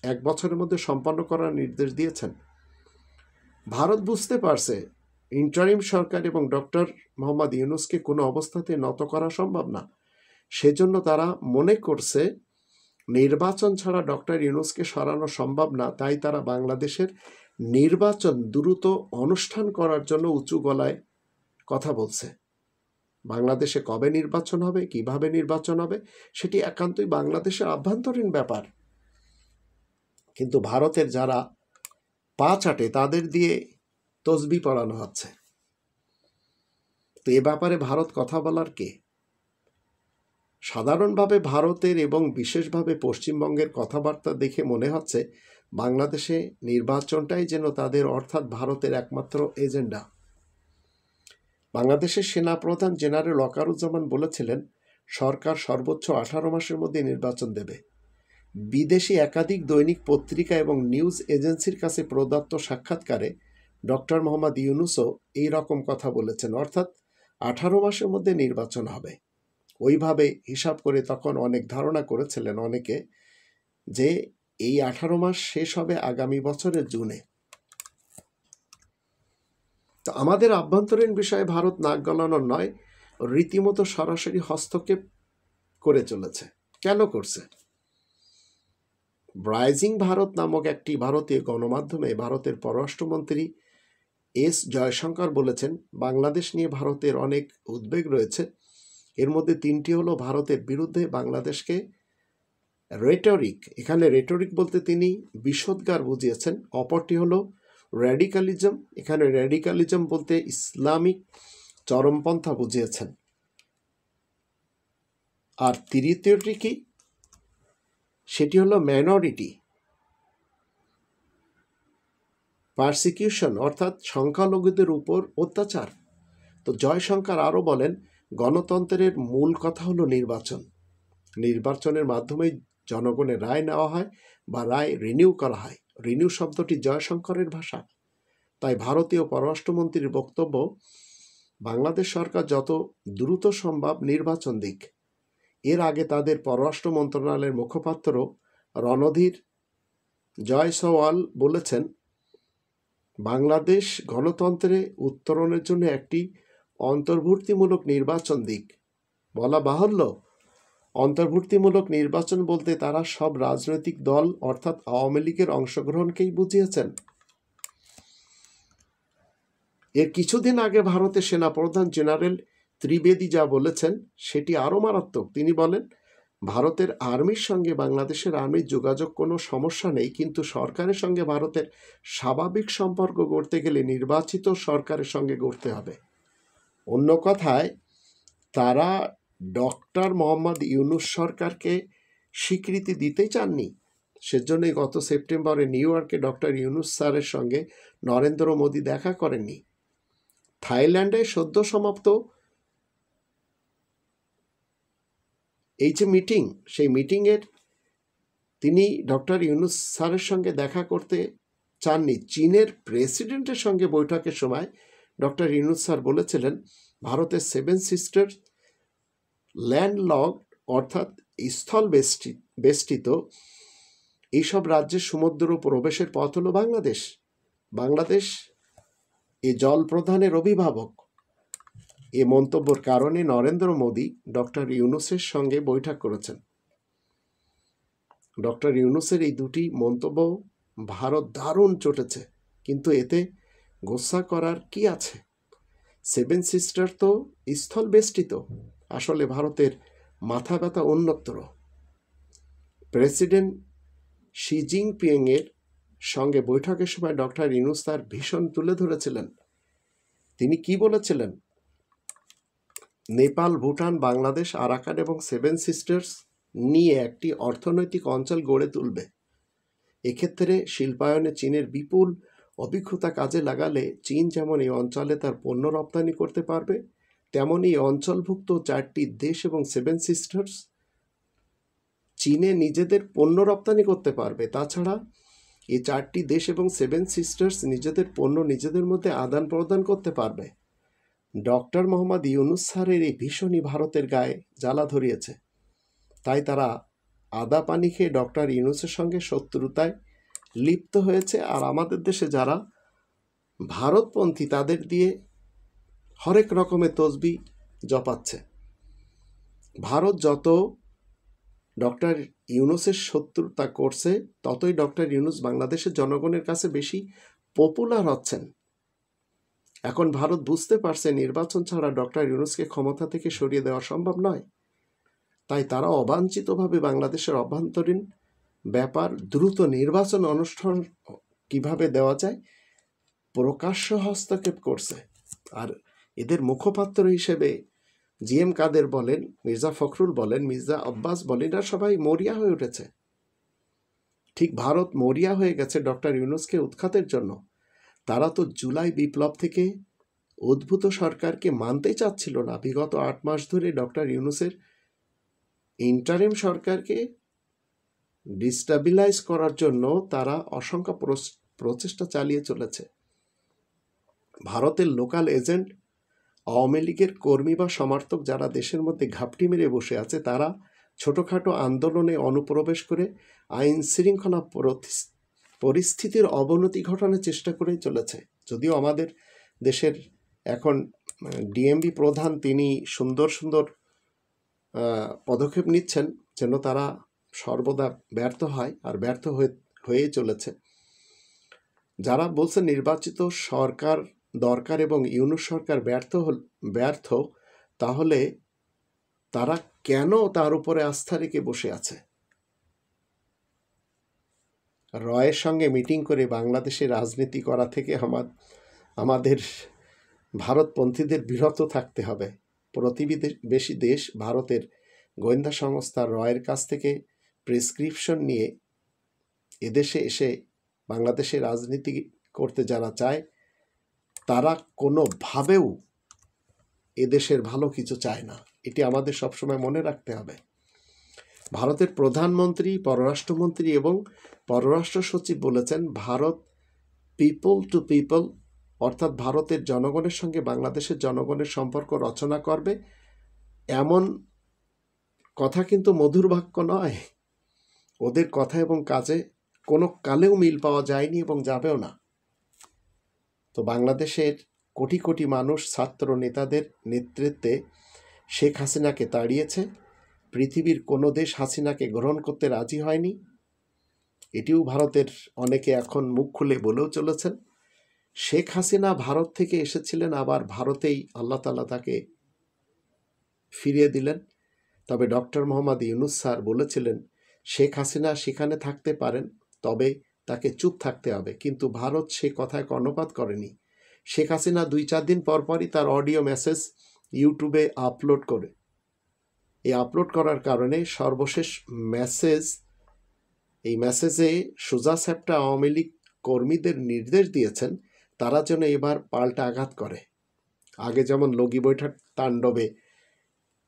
Speaker 1: 1 বছরের মধ্যে সম্পন্ন করার নির্দেশ দিয়েছেন। ভারত বুঝতে পারছে ইন্টারিম সরকার এবং ডক্টর মোহাম্মদ ইউনূসকে কোনো অবস্থাতে নত করা সম্ভব না। সেজন্য তারা মনে করছে নির্বাচন ছাড়া ডক্টর ইউনূসকে সরানো সম্ভব না। তাই তারা বাংলাদেশের নির্বাচন দ্রুত অনুষ্ঠান করার জন্য উঁচু গলায় কথা বলছে। বাংলাদেশে কবে নির্বাচন হবে, কিভাবে নির্বাচন হবে, সেটি একান্তই বাংলাদেশের আভ্যন্তরীণ ব্যাপার। কিন্তু ভারতের যারা পা চাটে তাদের দিয়ে তসবি পড়ানো হচ্ছে। তো এ ব্যাপারে ভারত কথা বলার কে? সাধারণভাবে ভারতের এবং বিশেষভাবে পশ্চিমবঙ্গের কথাবার্তা দেখে মনে হচ্ছে বাংলাদেশে নির্বাচনটাই যেন তাদের অর্থাৎ ভারতের একমাত্র এজেন্ডা। বাংলাদেশের সেনাপ্রধান জেনারেল ওয়াকারুজ্জামান বলেছিলেন, সরকার সর্বোচ্চ 18 মাসের মধ্যে নির্বাচন দেবে। বিদেশি একাধিক দৈনিক পত্রিকা এবং নিউজ এজেন্সির কাছে প্রদত্ত সাক্ষাৎকারে ডক্টর মোহাম্মদ ইউনূসও এই রকম কথা বলেছেন, অর্থাৎ 18 মাসের মধ্যে নির্বাচন হবে। ওইভাবে হিসাব করে তখন অনেক ধারণা করেছিলেন অনেকে যে এই 18 মাস শেষ হবে আগামী বছরের জুনে। তো আমাদের আভ্যন্তরীণ বিষয়ে ভারত নাক গলানোর নয়, রীতিমতো সরাসরি হস্তক্ষেপ করে চলেছে। কেন করছে? রাইজিং ভারত নামক একটি ভারতীয় গণমাধ্যমে ভারতের পররাষ্ট্রমন্ত্রী এস জয়শঙ্কর বলেছেন, বাংলাদেশ নিয়ে ভারতের অনেক উদ্বেগ রয়েছে। এর মধ্যে 3টি হলো ভারতের বিরুদ্ধে বাংলাদেশকে রেটরিক, এখানে রেটরিক বলতে তিনি বিষোদ্গার বুঝিয়েছেন। অপরটি হলো র্যাডিক্যালিজম, এখানে র্যাডিক্যালিজম বলতে ইসলামিক চরমপন্থা বুঝিয়েছেন। আর তৃতীয়টি কি? সেটি হলো মাইনরিটি পারসিকিউশন, অর্থাৎ সংখ্যালঘুদের উপর অত্যাচার। তো জয়শঙ্কর আরও বলেন, গণতন্ত্রের মূল কথা হলো নির্বাচন। নির্বাচনের মাধ্যমে জনগণের রায় নেওয়া হয় বা রায় রিনিউ করা হয়। রিনিউ শব্দটি জয়শঙ্করের ভাষা। তাই ভারতীয় পররাষ্ট্রমন্ত্রীর বক্তব্য, বাংলাদেশ সরকার যত দ্রুত সম্ভব নির্বাচন দিক। এর আগে তাদের পররাষ্ট্র মন্ত্রণালয়ের মুখপাত্র রণধীর জয়সওয়াল বলেছেন, বাংলাদেশ গণতন্ত্রে উত্তরণের জন্য একটি অন্তর্ভুক্তিমূলক নির্বাচন দিক। বলা বাহুল্য, অন্তর্ভুক্তিমূলক নির্বাচন বলতে তারা সব রাজনৈতিক দল অর্থাৎ আওয়ামী লীগের অংশগ্রহণকেই বুঝিয়েছেন। এর কিছুদিন আগে ভারতের সেনাপ্রধান জেনারেল ত্রিবেদী যা বলেছেন সেটি আরও মারাত্মক। তিনি বলেন, ভারতের আর্মির সঙ্গে বাংলাদেশের আর্মির যোগাযোগ কোনো সমস্যা নেই, কিন্তু সরকারের সঙ্গে ভারতের স্বাভাবিক সম্পর্ক গড়তে গেলে নির্বাচিত সরকারের সঙ্গে গড়তে হবে। অন্য কথায় তারা ডক্টর মোহাম্মদ ইউনূস সরকারকে স্বীকৃতি দিতে চাননি। সেজন্যই গত সেপ্টেম্বরে নিউ ইয়র্কে ডক্টর ইউনূস স্যারের সঙ্গে নরেন্দ্র মোদী দেখা করেননি। থাইল্যান্ডে সদ্য সমাপ্ত এই যে মিটিং, সেই মিটিংয়ের তিনি ডক্টর ইউনূস স্যারের সঙ্গে দেখা করতে চাননি। চীনের প্রেসিডেন্টের সঙ্গে বৈঠকের সময় ডক্টর ইউনূস স্যার বলেছিলেন, ভারতের 7 সিস্টার্স ল্যান্ডলকড অর্থাৎ স্থল বেষ্টিত এইসব রাজ্যের সমুদ্র প্রবেশের পথ হলো বাংলাদেশ। বাংলাদেশ এ জল প্রধানের অভিভাবক। এ মন্তব্যের কারণে নরেন্দ্র মোদী ডক্টর ইউনূসের সঙ্গে বৈঠক করেছেন। ডক্টর ইউনূসের এই দুটি মন্তব্য ভারত দারুণ চটেছে, কিন্তু এতে গোসা করার কি আছে? সেভেন সিস্টার তো স্থল বেষ্টিত। আসলে ভারতের মাথা ব্যথা অন্যত্র। প্রেসিডেন্ট শি জিনপিং এর সঙ্গে বৈঠকের সময় ডক্টর ইউনূস তার ভীষণ তুলে ধরেছিলেন। তিনি কি বলেছিলেন? নেপাল, ভুটান, বাংলাদেশ, আরাকান এবং সেভেন সিস্টার্স নিয়ে একটি অর্থনৈতিক অঞ্চল গড়ে তুলবে। এক্ষেত্রে শিল্পায়নে চীনের বিপুল অভিজ্ঞতা কাজে লাগালে চীন যেমন এই অঞ্চলে তার পণ্য রপ্তানি করতে পারবে, তেমনই অঞ্চলভুক্ত 4টি দেশ এবং সেভেন সিস্টার্স চীনে নিজেদের পণ্য রপ্তানি করতে পারবে। তাছাড়া এই 4টি দেশ এবং সেভেন সিস্টার্স নিজেদের পণ্য নিজেদের মধ্যে আদান প্রদান করতে পারবে। ডক্টর মোহাম্মদ ইউনূস স্যারের এই ভীষণই ভারতের গায়ে জ্বালা ধরিয়েছে। তাই তারা আদা পানি খেয়ে ডক্টর ইউনূসের সঙ্গে শত্রুতায় লিপ্ত হয়েছে। আর আমাদের দেশে যারা ভারতপন্থী তাদের দিয়ে হরেক রকমের তসবি জপাচ্ছে। ভারত যত ডক্টর ইউনূসের শত্রুতা করছে, ততই ডক্টর ইউনূস বাংলাদেশের জনগণের কাছে বেশি পপুলার হচ্ছেন। এখন ভারত বুঝতে পারছে নির্বাচন ছাড়া ডক্টর ইউনূসকে ক্ষমতা থেকে সরিয়ে দেওয়া সম্ভব নয়। তাই তারা অবাঞ্ছিতভাবে বাংলাদেশের অভ্যন্তরীণ ব্যাপার দ্রুত নির্বাচন অনুষ্ঠান কিভাবে দেওয়া যায় প্রকাশ্য হস্তক্ষেপ করছে। আর এদের মুখপাত্র হিসেবে জিএম কাদের বলেন, মির্জা ফখরুল বলেন, মির্জা আব্বাস বলেন, এরা সবাই মরিয়া হয়ে উঠেছে। ঠিক ভারত মরিয়া হয়ে গেছে ডক্টর ইউনূসকে উৎখাতের জন্য। তারা তো জুলাই বিপ্লব থেকে উদ্ভূত সরকারকে মানতেই চাচ্ছিল না। বিগত 8 মাস ধরে ডক্টর ইউনূসের ইন্টারিম সরকারকে ডিস্টাবিলাইজ করার জন্য তারা অসংখ্য প্রচেষ্টা চালিয়ে চলেছে। ভারতের লোকাল এজেন্ট, আওয়ামী লীগের কর্মী বা সমর্থক যারা দেশের মধ্যে ঘাপটি মেরে বসে আছে, তারা ছোটোখাটো আন্দোলনে অনুপ্রবেশ করে আইন শৃঙ্খলা পরিস্থিতির অবনতি ঘটানোর চেষ্টা করে চলেছে। যদিও আমাদের দেশের এখন ডিএমবি প্রধান তিনি সুন্দর সুন্দর পদক্ষেপ নিচ্ছেন যেন তারা সর্বদা ব্যর্থ হয়, আর ব্যর্থ হয়ে চলেছে। যারা বলছে নির্বাচিত সরকার দরকার এবং ইউনূস সরকার ব্যর্থ, তাহলে তারা কেন তার উপরে আস্থা রেখে বসে আছে? রয়ের সঙ্গে মিটিং করে বাংলাদেশে রাজনীতি করা থেকে আমাদের ভারতপন্থীদের বিরত থাকতে হবে। প্রতিবেশী দেশ ভারতের গোয়েন্দা সংস্থা রয়ের কাছ থেকে প্রেসক্রিপশন নিয়ে এদেশে এসে বাংলাদেশে রাজনীতি করতে যারা চায়, তারা কোনোভাবেও এদেশের ভালো কিছু চায় না। এটি আমাদের সবসময় মনে রাখতে হবে। ভারতের প্রধানমন্ত্রী, পররাষ্ট্রমন্ত্রী এবং পররাষ্ট্র সচিব বলেছেন, ভারত পিপল টু পিপল, অর্থাৎ ভারতের জনগণের সঙ্গে বাংলাদেশের জনগণের সম্পর্ক রচনা করবে। এমন কথা কিন্তু মধুর বাক্য নয়। ওদের কথা এবং কাজে কোনো কালেও মিল পাওয়া যায়নি এবং যাবেও না। তো বাংলাদেশের কোটি কোটি মানুষ ছাত্র নেতাদের নেতৃত্বে শেখ হাসিনাকে তাড়িয়েছে। পৃথিবীর কোনো দেশ হাসিনাকে গ্রহণ করতে রাজি হয়নি। এটিও ভারতের অনেকে এখন মুখ খুলে বলেও চলেছেন। শেখ হাসিনা ভারত থেকে এসেছিলেন, আবার ভারতেই আল্লাহ তাআলা তাকে ফিরিয়ে দিলেন। তবে ডক্টর মোহাম্মদ ইউনূস স্যার বলেছিলেন, শেখ হাসিনা সেখানে থাকতে পারেন, তবে তাকে চুপ থাকতে হবে। কিন্তু ভারত সে কথায় কর্ণপাত করেনি। শেখ হাসিনা 2-4 দিন পরপরই তার অডিও মেসেজ ইউটিউবে আপলোড করে। এই আপলোড করার কারণে সর্বশেষ এই মেসেজে সোজা সাপটা আওয়ামী লীগ কর্মীদের নির্দেশ দিয়েছেন তারা যেন এবার পাল্টা আঘাত করে। আগে যেমন লগি বৈঠক তাণ্ডবে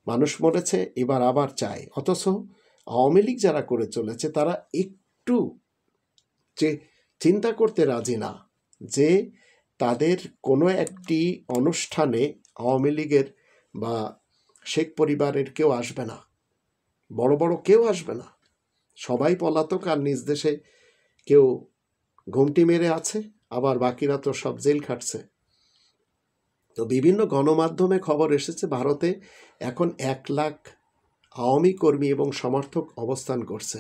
Speaker 1: মানুষ মরেছে, এবার আবার চায়। অথচ আওয়ামী লীগ যারা করে চলেছে তারা একটু চিন্তা করতে রাজি না যে তাদের কোনো একটি অনুষ্ঠানে আওয়ামী লীগের বা শেখ পরিবারের কেউ আসবে না, বড় বড় কেউ আসবে না, সবাই পলাতক আর নিজ দেশে কেউ ঘুমটি মেরে আছে, আবার বাকিরা তো সব জেল খাটছে। তো বিভিন্ন গণমাধ্যমে খবর এসেছে ভারতে এখন 1 লাখ আওয়ামী কর্মী এবং সমর্থক অবস্থান করছে।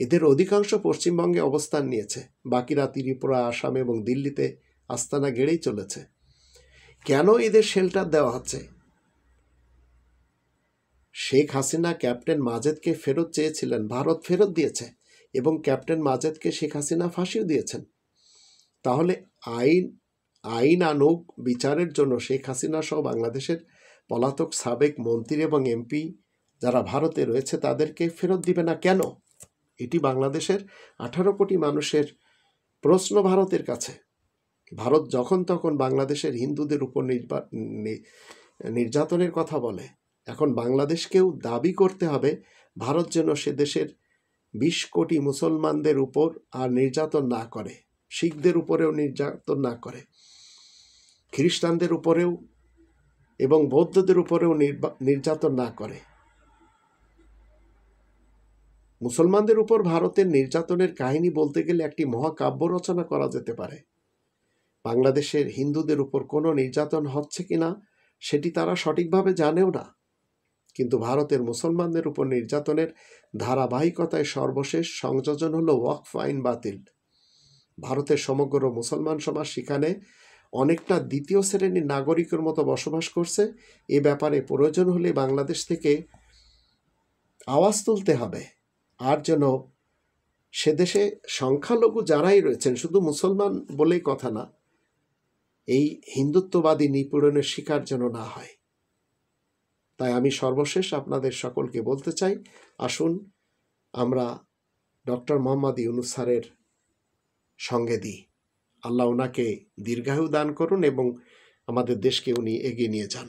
Speaker 1: এদের অধিকাংশ পশ্চিমবঙ্গে অবস্থান নিয়েছে, বাকিরা ত্রিপুরা, আসাম এবং দিল্লিতে আস্তানা গেড়েই চলেছে। কেন এদের শেল্টার দেওয়া হচ্ছে? শেখ হাসিনা ক্যাপ্টেন মাজেদকে ফেরত চেয়েছিলেন, ভারত ফেরত দিয়েছে এবং ক্যাপ্টেন মাজেদকে শেখ হাসিনা ফাঁসিও দিয়েছেন। তাহলে আইন আনুক বিচারের জন্য শেখ হাসিনা সহ বাংলাদেশের পলাতক সাবেক মন্ত্রী এবং এমপি যারা ভারতে রয়েছে তাদেরকে ফেরত দিবে না কেন? এটি বাংলাদেশের 18 কোটি মানুষের প্রশ্ন ভারতের কাছে। ভারত যখন তখন বাংলাদেশের হিন্দুদের উপর নির্যাতনের কথা বলে। এখন বাংলাদেশকেও দাবি করতে হবে ভারত যেন সে দেশের 20 কোটি মুসলমানদের উপর আর নির্যাতন না করে, শিখদের উপরেও নির্যাতন না করে, খ্রিস্টানদের উপরেও এবং বৌদ্ধদের উপরেও নির্যাতন না করে। মুসলমানদের উপর ভারতের নির্যাতনের কাহিনী বলতে গেলে একটি মহাকাব্য রচনা করা যেতে পারে। বাংলাদেশের হিন্দুদের উপর কোনো নির্যাতন হচ্ছে কিনা সেটি তারা সঠিকভাবে জানেও না, কিন্তু ভারতের মুসলমানদের উপর নির্যাতনের ধারাবাহিকতায় সর্বশেষ সংযোজন হলো ওয়াকফ আইন বাতিল। ভারতের সমগ্র মুসলমান সমাজ সেখানে অনেকটা দ্বিতীয় শ্রেণীর নাগরিকের মতো বসবাস করছে। এ ব্যাপারে প্রয়োজন হলে বাংলাদেশ থেকে আওয়াজ তুলতে হবে। আর যেন সে দেশে সংখ্যালঘু যারাই রয়েছেন, শুধু মুসলমান বলেই কথা না, এই হিন্দুত্ববাদী নিপীড়নের শিকার যেন না হয়। তাই আমি সর্বশেষ আপনাদের সকলকে বলতে চাই, আসুন আমরা ডক্টর মোহাম্মদ ইউনূস স্যারের সঙ্গে দিই। আল্লাহ ওনাকে দীর্ঘায়ু দান করুন এবং আমাদের দেশকে উনি এগিয়ে নিয়ে যান।